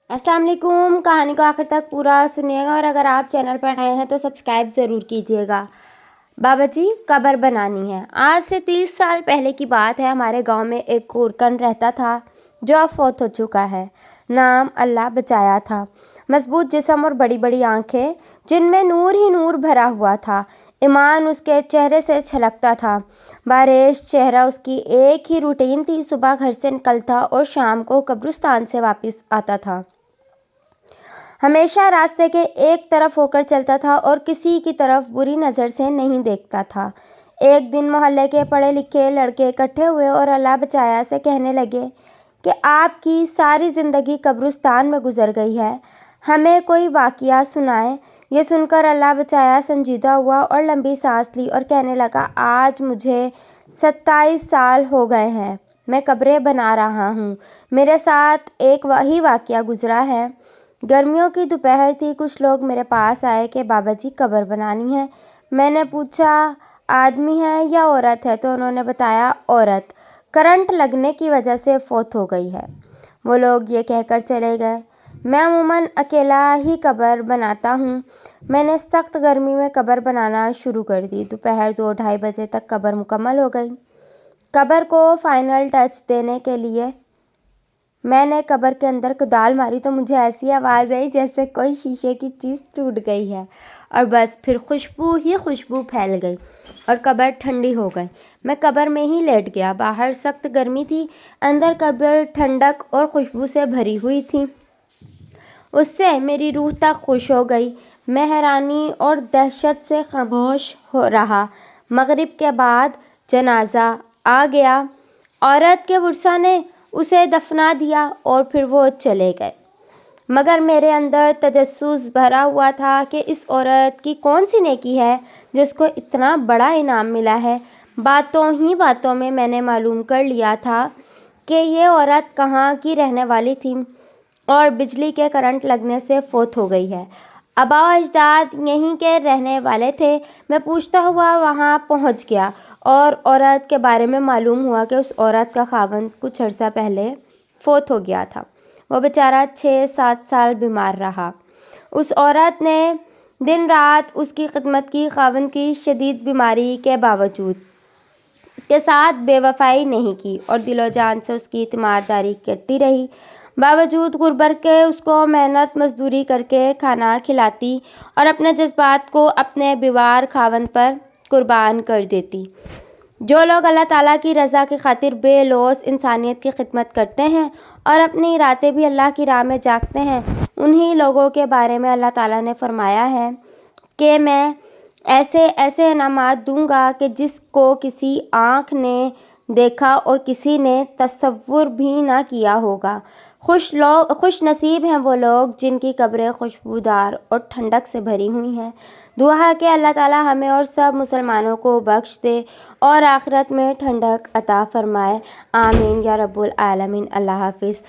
अस्सलाम वालेकुम। कहानी को आखिर तक पूरा सुनिएगा और अगर आप चैनल पर नए हैं तो सब्सक्राइब ज़रूर कीजिएगा। बाबा जी कब्र बनानी है। आज से 30 साल पहले की बात है। हमारे गांव में एक कुरकन रहता था जो अब फौत हो चुका है। नाम अल्लाह बचाया था। मजबूत जिस्म और बड़ी बड़ी आंखें जिनमें नूर ही नूर भरा हुआ था। ईमान उसके चेहरे से छलकता था। बारिश चेहरा उसकी एक ही रूटीन थी। सुबह घर से निकलता और शाम को कब्रिस्तान से वापस आता था। हमेशा रास्ते के एक तरफ होकर चलता था और किसी की तरफ बुरी नज़र से नहीं देखता था। एक दिन मोहल्ले के पढ़े लिखे लड़के इकट्ठे हुए और अल्लाह बचाया से कहने लगे कि आपकी सारी ज़िंदगी कब्रिस्तान में गुजर गई है, हमें कोई वाक़या सुनाए। ये सुनकर अल्लाह बचाया संजीदा हुआ और लंबी सांस ली और कहने लगा, आज मुझे 27 साल हो गए हैं, मैं कब्रें बना रहा हूँ। मेरे साथ एक वही वाक़या गुजरा है। गर्मियों की दोपहर थी। कुछ लोग मेरे पास आए कि बाबा जी कब्र बनानी है। मैंने पूछा आदमी है या औरत है, तो उन्होंने बताया औरत, करंट लगने की वजह से फौत हो गई है। वो लोग ये कहकर चले गए। मैं अमूमन अकेला ही कब्र बनाता हूँ। मैंने सख्त गर्मी में कब्र बनाना शुरू कर दी। दोपहर 2-2:30 बजे तक कब्र मुकम्मल हो गई। कब्र को फाइनल टच देने के लिए मैंने कब्र के अंदर कुदाल मारी तो मुझे ऐसी आवाज़ आई जैसे कोई शीशे की चीज़ टूट गई है और बस फिर खुशबू ही खुशबू फैल गई और कब्र ठंडी हो गई। मैं कब्र में ही लेट गया। बाहर सख्त गर्मी थी, अंदर कब्र ठंडक और खुशबू से भरी हुई थी। उससे मेरी रूह तक खुश हो गई। मैं हैरानी और दहशत से खामोश हो रहा। मगरिब के बाद जनाजा आ गया। औरत के वर्सा ने उसे दफना दिया और फिर वो चले गए। मगर मेरे अंदर तजस्सुस भरा हुआ था कि इस औरत की कौन सी नेकी है जिसको इतना बड़ा इनाम मिला है। बातों ही बातों में मैंने मालूम कर लिया था कि ये औरत कहाँ की रहने वाली थी और बिजली के करंट लगने से फौत हो गई है। आबा अजदाद यहीं के रहने वाले थे। मैं पूछता हुआ वहाँ पहुँच गया और औरत के बारे में मालूम हुआ कि उस औरत का खावंद कुछ अर्सा पहले फौत हो गया था। वो बेचारा 6-7 साल बीमार रहा। उस औरत ने दिन रात उसकी खिदमत की। खावंद की शदीद बीमारी के बावजूद उसके साथ बेवफाई नहीं की और दिलो जान से उसकी तीमारदारी करती रही। बावजूद गुर्बत के उसको मेहनत मजदूरी करके खाना खिलाती और अपने जज्बात को अपने बीमार खावंद पर कुर्बान कर देती। जो लोग अल्लाह ताला की रज़ा की खातिर बेलौस इंसानियत की खिदमत करते हैं और अपनी रातें भी अल्लाह की राह में जागते हैं, उन्हीं लोगों के बारे में अल्लाह ताला ने फरमाया है कि मैं ऐसे ऐसे इनामात दूंगा कि जिसको किसी आँख ने देखा और किसी ने तसव्वुर भी ना किया होगा। खुश नसीब हैं वो लोग जिनकी कब्रें खुशबूदार और ठंडक से भरी हुई हैं। दुआ है कि अल्लाह ताला हमें और सब मुसलमानों को बख्श दे और आखिरत में ठंडक अता फरमाए। आमीन या रब्बुल आलमीन। अल्लाह हाफिज़।